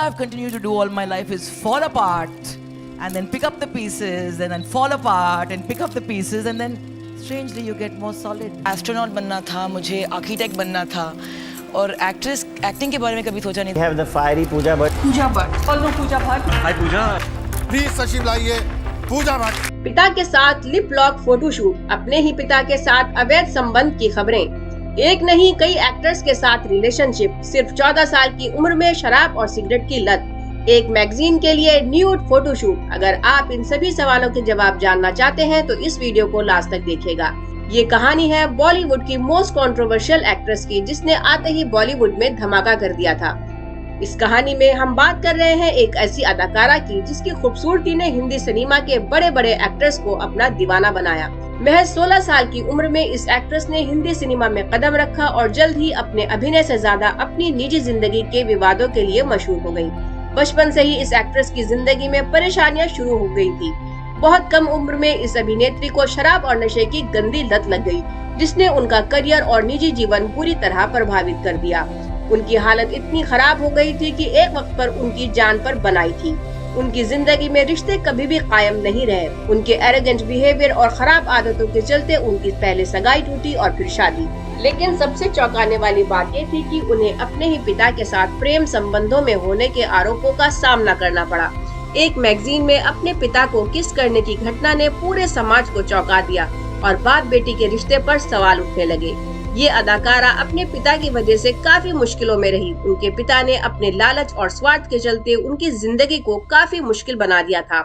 I've continued to do all my life is fall apart and then pick up the pieces and then fall apart and pick up the pieces and then strangely you get more solid. Astronaut बनना था मुझे, architect बनना था और acting के बारे में कभी सोचा नहीं We have the fiery Pooja Bhatt. Pooja Bhatt follow Pooja Bhatt hi Pooja please सचिव लाइए पूजा भट्ट। पिता के साथ लिप लॉक फोटोशूट, अपने ही पिता के साथ अवैध संबंध की खबरें, एक नहीं कई एक्टर्स के साथ रिलेशनशिप, सिर्फ 14 साल की उम्र में शराब और सिगरेट की लत, एक मैगजीन के लिए न्यूड फोटोशूट। अगर आप इन सभी सवालों के जवाब जानना चाहते हैं तो इस वीडियो को लास्ट तक देखिएगा। ये कहानी है बॉलीवुड की मोस्ट कंट्रोवर्शियल एक्ट्रेस की, जिसने आते ही बॉलीवुड में धमाका कर दिया था। इस कहानी में हम बात कर रहे हैं एक ऐसी अदाकारा की जिसकी खूबसूरती ने हिंदी सिनेमा के बड़े बड़े एक्टर्स को अपना दीवाना बनाया। महज 16 साल की उम्र में इस एक्ट्रेस ने हिंदी सिनेमा में कदम रखा और जल्द ही अपने अभिनय से ज्यादा अपनी निजी जिंदगी के विवादों के लिए मशहूर हो गयी। बचपन से ही इस एक्ट्रेस की जिंदगी में परेशानियां शुरू हो गई थी। बहुत कम उम्र में इस अभिनेत्री को शराब और नशे की गंदी लत लग गई, जिसने उनका करियर और निजी जीवन पूरी तरह प्रभावित कर दिया। उनकी हालत इतनी खराब हो गई थी कि एक वक्त पर उनकी जान पर बनाई थी। उनकी जिंदगी में रिश्ते कभी भी कायम नहीं रहे। उनके एरोगेंट बिहेवियर और खराब आदतों के चलते उनकी पहले सगाई टूटी और फिर शादी। लेकिन सबसे चौंकाने वाली बात ये थी कि उन्हें अपने ही पिता के साथ प्रेम संबंधों में होने के आरोपों का सामना करना पड़ा। एक मैगजीन में अपने पिता को किस करने की घटना ने पूरे समाज को चौंका दिया और बाप बेटी के रिश्ते पर सवाल उठने लगे। ये अदाकारा अपने पिता की वजह से काफी मुश्किलों में रही। उनके पिता ने अपने लालच और स्वार्थ के चलते उनकी जिंदगी को काफी मुश्किल बना दिया था।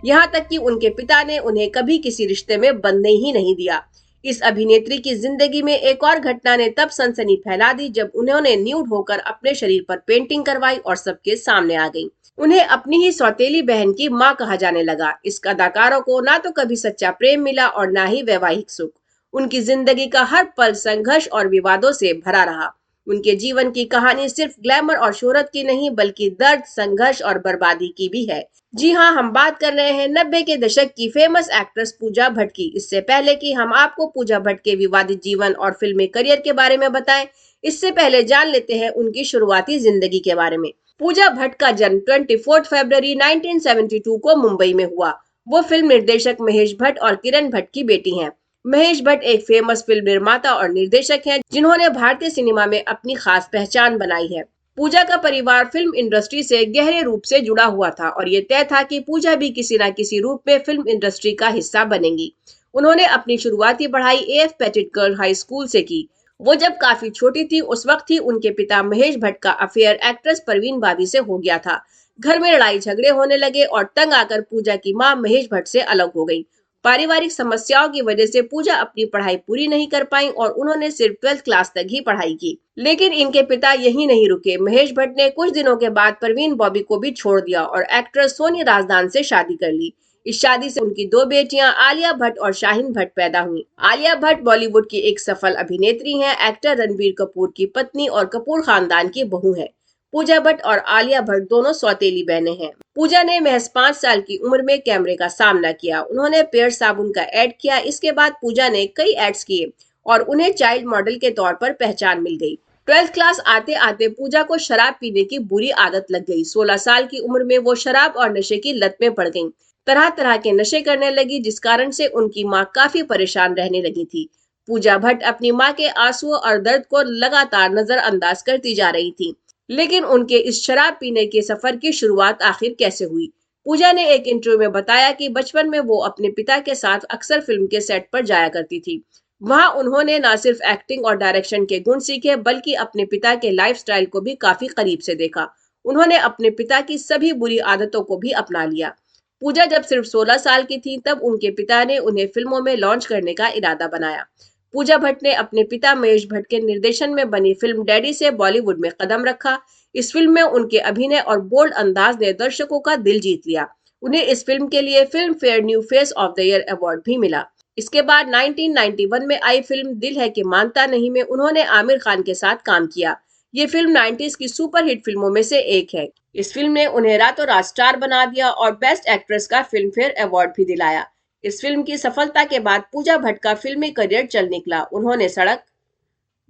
यहाँ तक कि उनके पिता ने उन्हें कभी किसी रिश्ते में बनने ही नहीं दिया। इस अभिनेत्री की जिंदगी में एक और घटना ने तब सनसनी फैला दी जब उन्होंने न्यूड होकर अपने शरीर पर पेंटिंग करवाई और सबके सामने आ गई। उन्हें अपनी ही सौतेली बहन की मां कहा जाने लगा। इस अदाकारों को ना तो कभी सच्चा प्रेम मिला और ना ही वैवाहिक सुख। उनकी जिंदगी का हर पल संघर्ष और विवादों से भरा रहा। उनके जीवन की कहानी सिर्फ ग्लैमर और शोहरत की नहीं बल्कि दर्द, संघर्ष और बर्बादी की भी है। जी हाँ, हम बात कर रहे हैं 90 के दशक की फेमस एक्ट्रेस पूजा भट्ट की। इससे पहले कि हम आपको पूजा भट्ट के विवादित जीवन और फिल्मी करियर के बारे में बताएं, इससे पहले जान लेते हैं उनकी शुरुआती जिंदगी के बारे में। पूजा भट्ट का जन्म 24 फरवरी 1972 को मुंबई में हुआ। वो फिल्म निर्देशक महेश भट्ट और किरण भट्ट की बेटी हैं। महेश भट्ट एक फेमस फिल्म निर्माता और निर्देशक हैं, जिन्होंने भारतीय सिनेमा में अपनी खास पहचान बनाई है। पूजा का परिवार फिल्म इंडस्ट्री से गहरे रूप से जुड़ा हुआ था और ये तय था कि पूजा भी किसी न किसी रूप में फिल्म इंडस्ट्री का हिस्सा बनेंगी। उन्होंने अपनी शुरुआती पढ़ाई AF petit girl high school से की। वो जब काफी छोटी थी उस वक्त ही उनके पिता महेश भट्ट का अफेयर एक्ट्रेस परवीन भाभी से हो गया था। घर में लड़ाई झगड़े होने लगे और तंग आकर पूजा की मां महेश भट्ट से अलग हो गई। पारिवारिक समस्याओं की वजह से पूजा अपनी पढ़ाई पूरी नहीं कर पाई और उन्होंने सिर्फ 12th क्लास तक ही पढ़ाई की। लेकिन इनके पिता यहीं नहीं रुके। महेश भट्ट ने कुछ दिनों के बाद परवीन बॉबी को भी छोड़ दिया और एक्ट्रेस सोनी राजदान से शादी कर ली। इस शादी से उनकी 2 बेटियां आलिया भट्ट और शाहीन भट्ट पैदा हुई। आलिया भट्ट बॉलीवुड की एक सफल अभिनेत्री हैं, एक्टर रणबीर कपूर की पत्नी और कपूर खानदान की बहू हैं। पूजा भट्ट और आलिया भट्ट दोनों सौतेली बहनें हैं। पूजा ने महज 5 साल की उम्र में कैमरे का सामना किया। उन्होंने पेयर साबुन का ऐड किया। इसके बाद पूजा ने कई एड्स किए और उन्हें चाइल्ड मॉडल के तौर पर पहचान मिल गई। 12th क्लास आते आते पूजा को शराब पीने की बुरी आदत लग गई। 16 साल की उम्र में वो शराब और नशे की लत में पड़ गईं। तरह तरह के नशे करने लगी, जिस कारण से उनकी माँ काफी परेशान रहने लगी थी। पूजा भट्ट अपनी माँ के आंसुओं और दर्द को लगातार नजरअंदाज करती जा रही थी। लेकिन उनके इस शराब पीने के सफर की शुरुआत आखिर कैसे हुई? पूजा ने एक इंटरव्यू में बताया कि बचपन में वो अपने पिता के साथ अक्सर फिल्म के सेट पर जाया करती थी। वहां उन्होंने न सिर्फ एक्टिंग और डायरेक्शन के गुण सीखे बल्कि अपने पिता के लाइफस्टाइल को भी काफी करीब से देखा। उन्होंने अपने पिता की सभी बुरी आदतों को भी अपना लिया। पूजा जब सिर्फ 16 साल की थी तब उनके पिता ने उन्हें फिल्मों में लॉन्च करने का इरादा बनाया। पूजा भट्ट ने अपने पिता महेश भट्ट के निर्देशन में बनी फिल्म डैडी से बॉलीवुड में कदम रखा। इस फिल्म में उनके अभिनय और बोल्ड अंदाज ने दर्शकों का दिल जीत लिया। उन्हें इस फिल्म के लिए film fair new face of the year award भी मिला। इसके बाद 1991 में आई फिल्म दिल है कि मानता नहीं में उन्होंने आमिर खान के साथ काम किया। ये फिल्म 90s की सुपरहिट फिल्मों में से एक है। इस फिल्म ने उन्हें रातों रात स्टार बना दिया और बेस्ट एक्ट्रेस का फिल्म फेयर अवार्ड भी दिलाया। इस फिल्म की सफलता के बाद पूजा भट्ट का फिल्मी करियर चल निकला। उन्होंने सड़क,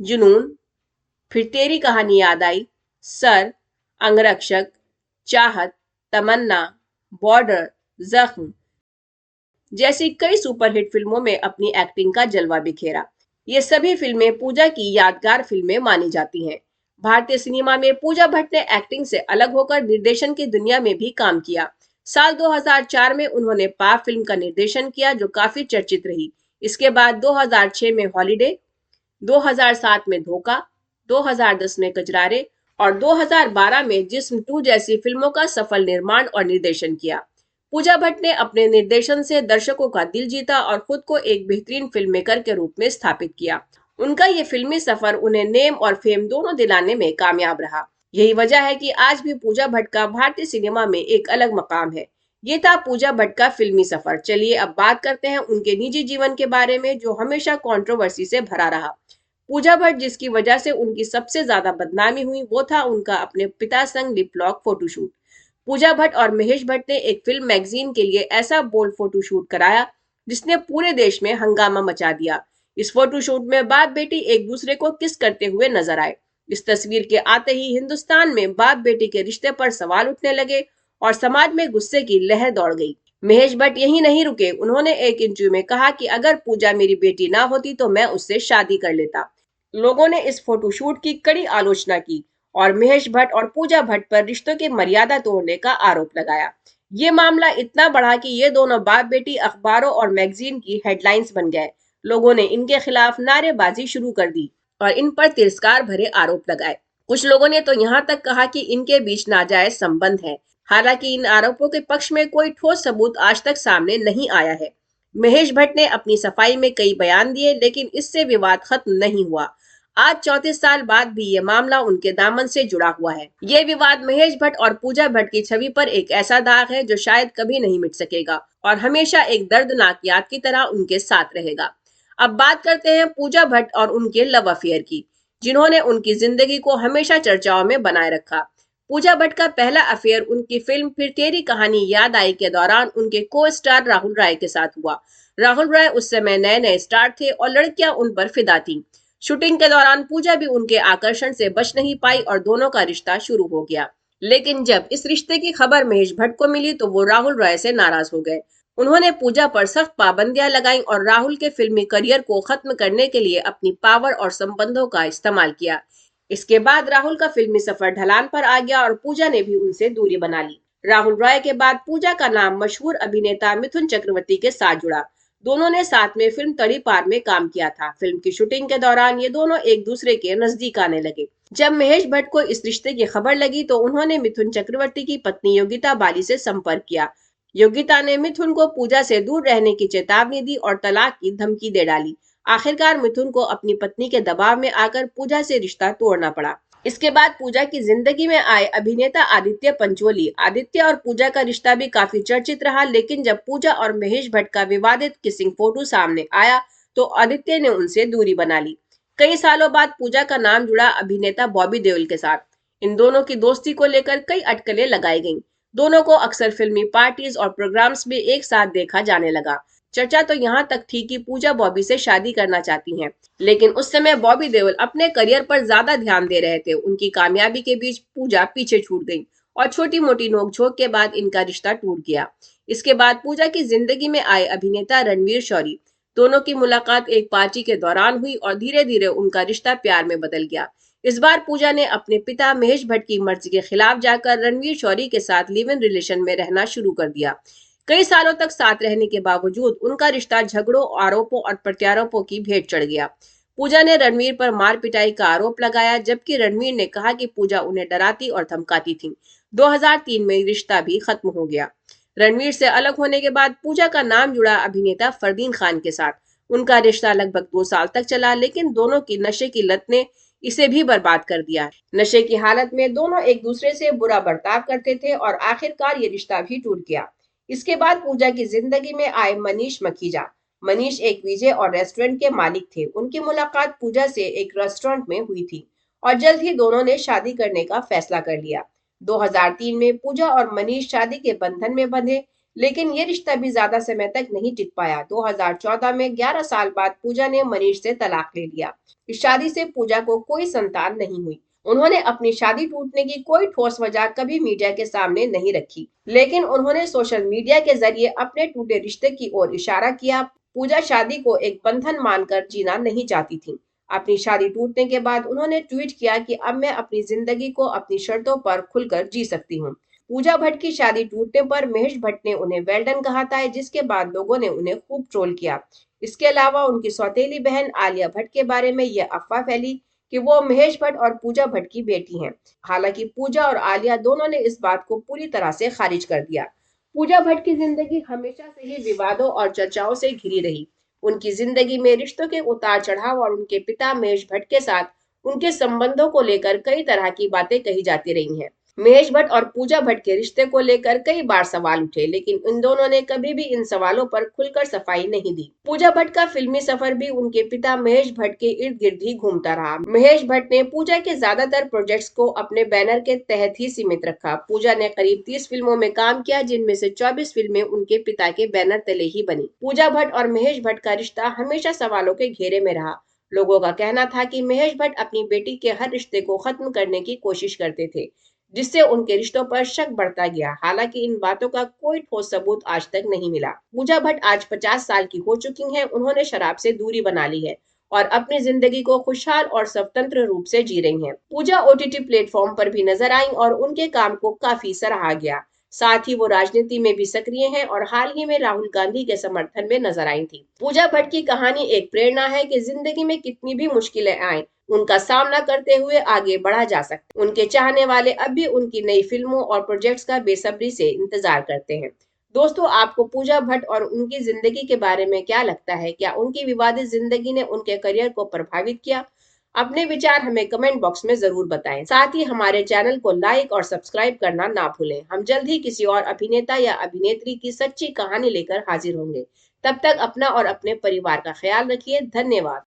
जुनून, फिर तेरी कहानी याद आई, सर, अंगरक्षक, चाहत, तमन्ना, बॉर्डर, जख्म जैसी कई सुपरहिट फिल्मों में अपनी एक्टिंग का जलवा बिखेरा। ये सभी फिल्में पूजा की यादगार फिल्में मानी जाती हैं। भारतीय सिनेमा में पूजा भट्ट ने एक्टिंग से अलग होकर निर्देशन की दुनिया में भी काम किया। साल 2004 में उन्होंने पाप फिल्म का निर्देशन किया जो काफी चर्चित रही। इसके बाद 2006 में हॉलीडे, 2007 में धोखा, 2010 में कजरारे और 2012 में जिस्म 2 जैसी फिल्मों का सफल निर्माण और निर्देशन किया। पूजा भट्ट ने अपने निर्देशन से दर्शकों का दिल जीता और खुद को एक बेहतरीन फिल्म मेकर के रूप में स्थापित किया। उनका ये फिल्मी सफर उन्हें नेम और फेम दोनों दिलाने में कामयाब रहा। यही वजह है कि आज भी पूजा भट्ट का भारतीय सिनेमा में एक अलग मकाम है। ये था पूजा भट्ट का फिल्मी सफर। चलिए अब बात करते हैं उनके निजी जीवन के बारे में जो हमेशा कंट्रोवर्सी से भरा रहा। पूजा भट्ट जिसकी वजह से उनकी सबसे ज्यादा बदनामी हुई वो था उनका अपने पिता संग lip lock photoshoot. Pooja Bhatt और महेश भट्ट ने एक फिल्म मैगजीन के लिए ऐसा बोल्ड फोटोशूट कराया जिसने पूरे देश में हंगामा मचा दिया। इस फोटोशूट में बाप बेटी एक दूसरे को किस करते हुए नजर आए। इस तस्वीर के आते ही हिंदुस्तान में बाप बेटी के रिश्ते पर सवाल उठने लगे और समाज में गुस्से की लहर दौड़ गई। महेश भट्ट यही नहीं रुके, उन्होंने एक इंटरव्यू में कहा कि अगर पूजा मेरी बेटी ना होती तो मैं उससे शादी कर लेता। लोगों ने इस फोटोशूट की कड़ी आलोचना की और महेश भट्ट और पूजा भट्ट पर रिश्तों की मर्यादा तोड़ने का आरोप लगाया। ये मामला इतना बढ़ा कि ये दोनों बाप बेटी अखबारों और मैगजीन की हेडलाइंस बन गए। लोगों ने इनके खिलाफ नारेबाजी शुरू कर दी और इन पर तिरस्कार भरे आरोप लगाए। कुछ लोगों ने तो यहाँ तक कहा कि इनके बीच नाजायज संबंध है। हालांकि इन आरोपों के पक्ष में कोई ठोस सबूत आज तक सामने नहीं आया है। महेश भट्ट ने अपनी सफाई में कई बयान दिए लेकिन इससे विवाद खत्म नहीं हुआ। आज 34 साल बाद भी ये मामला उनके दामन से जुड़ा हुआ है। ये विवाद महेश भट्ट और पूजा भट्ट की छवि पर एक ऐसा दाग है जो शायद कभी नहीं मिट सकेगा और हमेशा एक दर्दनाक याद की तरह उनके साथ रहेगा। अब बात करते हैं पूजा भट्ट और उनके लव अफेयर की, जिन्होंने उनकी जिंदगी को हमेशा चर्चाओं में बनाए रखा। पूजा भट्ट का पहला अफेयर उनकी फिल्म फिर तेरी कहानी याद आई के दौरान उनके को स्टार राहुल राय के साथ हुआ। राहुल राय उस समय नए नए स्टार थे और लड़कियां उन पर फिदा थीं। शूटिंग के दौरान पूजा भी उनके आकर्षण से बच नहीं पाई और दोनों का रिश्ता शुरू हो गया। लेकिन जब इस रिश्ते की खबर महेश भट्ट को मिली तो वो राहुल राय से नाराज हो गए। उन्होंने पूजा पर सख्त पाबंदियां लगाई और राहुल के फिल्मी करियर को खत्म करने के लिए अपनी पावर और संबंधों का इस्तेमाल किया। इसके बाद राहुल का फिल्मी सफर ढलान पर आ गया और पूजा ने भी उनसे दूरी बना ली। राहुल राय के बाद पूजा का नाम मशहूर अभिनेता मिथुन चक्रवर्ती के साथ जुड़ा। दोनों ने साथ में फिल्म तड़ी पार में काम किया था। फिल्म की शूटिंग के दौरान ये दोनों एक दूसरे के नजदीक आने लगे। जब महेश भट्ट को इस रिश्ते की खबर लगी तो उन्होंने मिथुन चक्रवर्ती की पत्नी योगिता बाली से संपर्क किया। योगिता ने मिथुन को पूजा से दूर रहने की चेतावनी दी और तलाक की धमकी दे डाली। आखिरकार मिथुन को अपनी पत्नी के दबाव में आकर पूजा से रिश्ता तोड़ना पड़ा। इसके बाद पूजा की जिंदगी में आए अभिनेता आदित्य पंचोली। आदित्य और पूजा का रिश्ता भी काफी चर्चित रहा, लेकिन जब पूजा और महेश भट्ट का विवादित किसिंग फोटो सामने आया तो आदित्य ने उनसे दूरी बना ली। कई सालों बाद पूजा का नाम जुड़ा अभिनेता बॉबी देओल के साथ। इन दोनों की दोस्ती को लेकर कई अटकलें लगाई गईं। दोनों को अक्सर फिल्मी पार्टीज और प्रोग्राम्स में एक साथ देखा जाने लगा। चर्चा तो यहाँ तक थी कि पूजा बॉबी से शादी करना चाहती हैं, लेकिन उस समय बॉबी देओल अपने करियर पर ज्यादा ध्यान दे रहे थे। उनकी कामयाबी के बीच पूजा पीछे छूट गई और छोटी मोटी नोकझोंक के बाद इनका रिश्ता टूट गया। इसके बाद पूजा की जिंदगी में आए अभिनेता रणवीर शौरी। दोनों की मुलाकात एक पार्टी के दौरान हुई और धीरे धीरे उनका रिश्ता प्यार में बदल गया। इस बार पूजा ने अपने पिता महेश भट्ट की मर्जी के खिलाफ जाकर रणवीर शौरी के साथ लिव इन रिलेशन में रहना शुरू कर दिया। कई सालों तक साथ रहने के बावजूद उनका रिश्ता झगड़ों, आरोपों और प्रत्यारोपों की भेंट चढ़ गया। पूजा ने रणवीर पर मार पिटाई का आरोप लगाया, जबकि रणवीर ने कहा कि पूजा उन्हें डराती और धमकाती थी। 2003 में रिश्ता भी खत्म हो गया। रणवीर से अलग होने के बाद पूजा का नाम जुड़ा अभिनेता फरदीन खान के साथ। उनका रिश्ता लगभग 2 साल तक चला, लेकिन दोनों की नशे की लत ने इसे भी बर्बाद कर दिया। नशे की हालत में दोनों एक दूसरे से बुरा बर्ताव करते थे और आखिरकार ये रिश्ता भी टूट गया। इसके बाद पूजा की जिंदगी में आए मनीष मखीजा। मनीष एक वीजे और रेस्टोरेंट के मालिक थे। उनकी मुलाकात पूजा से एक रेस्टोरेंट में हुई थी और जल्द ही दोनों ने शादी करने का फैसला कर लिया। 2003 में पूजा और मनीष शादी के बंधन में बंधे, लेकिन ये रिश्ता भी ज्यादा समय तक नहीं टिक पाया। 2014 में 11 साल बाद पूजा ने मनीष से तलाक ले लिया। इस शादी से पूजा को कोई संतान नहीं हुई उन्होंने अपनी शादी टूटने की कोई ठोस वजह कभी मीडिया के सामने नहीं रखी, लेकिन उन्होंने सोशल मीडिया के जरिए अपने टूटे रिश्ते की ओर इशारा किया। पूजा शादी को एक बंधन मानकर जीना नहीं चाहती थी। अपनी शादी टूटने के बाद उन्होंने ट्वीट किया कि अब मैं अपनी जिंदगी को अपनी शर्तों पर खुलकर जी सकती हूँ। पूजा भट्ट की शादी टूटने पर महेश भट्ट ने उन्हें वेल डन कहा था, जिसके बाद लोगों ने उन्हें खूब ट्रोल किया। इसके अलावा उनकी सौतेली बहन आलिया भट्ट के बारे में यह अफवाह फैली कि वो महेश भट्ट और पूजा भट्ट की बेटी हैं। हालांकि पूजा और आलिया दोनों ने इस बात को पूरी तरह से खारिज कर दिया। पूजा भट्ट की जिंदगी हमेशा से ही विवादों और चर्चाओं से घिरी रही। उनकी जिंदगी में रिश्तों के उतार चढ़ाव और उनके पिता महेश भट्ट के साथ उनके संबंधों को लेकर कई तरह की बातें कही जाती रही हैं। महेश भट्ट और पूजा भट्ट के रिश्ते को लेकर कई बार सवाल उठे, लेकिन इन दोनों ने कभी भी इन सवालों पर खुलकर सफाई नहीं दी। पूजा भट्ट का फिल्मी सफर भी उनके पिता महेश भट्ट के इर्द गिर्द ही घूमता रहा। महेश भट्ट ने पूजा के ज्यादातर प्रोजेक्ट्स को अपने बैनर के तहत ही सीमित रखा। पूजा ने करीब 30 फिल्मों में काम किया, जिनमें से 24 फिल्में उनके पिता के बैनर तले ही बनी। पूजा भट्ट और महेश भट्ट का रिश्ता हमेशा सवालों के घेरे में रहा। लोगों का कहना था कि महेश भट्ट अपनी बेटी के हर रिश्ते को खत्म करने की कोशिश करते थे, जिससे उनके रिश्तों पर शक बढ़ता गया। हालांकि इन बातों का कोई ठोस सबूत आज तक नहीं मिला। पूजा भट्ट आज 50 साल की हो चुकी हैं। उन्होंने शराब से दूरी बना ली है और अपनी जिंदगी को खुशहाल और स्वतंत्र रूप से जी रही हैं। पूजा ओटीटी प्लेटफॉर्म पर भी नजर आई और उनके काम को काफी सराहा गया। साथ ही वो राजनीति में भी सक्रिय हैं और हाल ही में राहुल गांधी के समर्थन में नजर आई थी। पूजा भट्ट की कहानी एक प्रेरणा है कि जिंदगी में कितनी भी मुश्किलें आए, उनका सामना करते हुए आगे बढ़ा जा सकता है। उनके चाहने वाले अब भी उनकी नई फिल्मों और प्रोजेक्ट्स का बेसब्री से इंतजार करते हैं। दोस्तों, आपको पूजा भट्ट और उनकी जिंदगी के बारे में क्या लगता है? क्या उनकी विवादित जिंदगी ने उनके करियर को प्रभावित किया? अपने विचार हमें कमेंट बॉक्स में जरूर बताएं। साथ ही हमारे चैनल को लाइक और सब्सक्राइब करना ना भूलें। हम जल्द ही किसी और अभिनेता या अभिनेत्री की सच्ची कहानी लेकर हाजिर होंगे। तब तक अपना और अपने परिवार का ख्याल रखिए। धन्यवाद।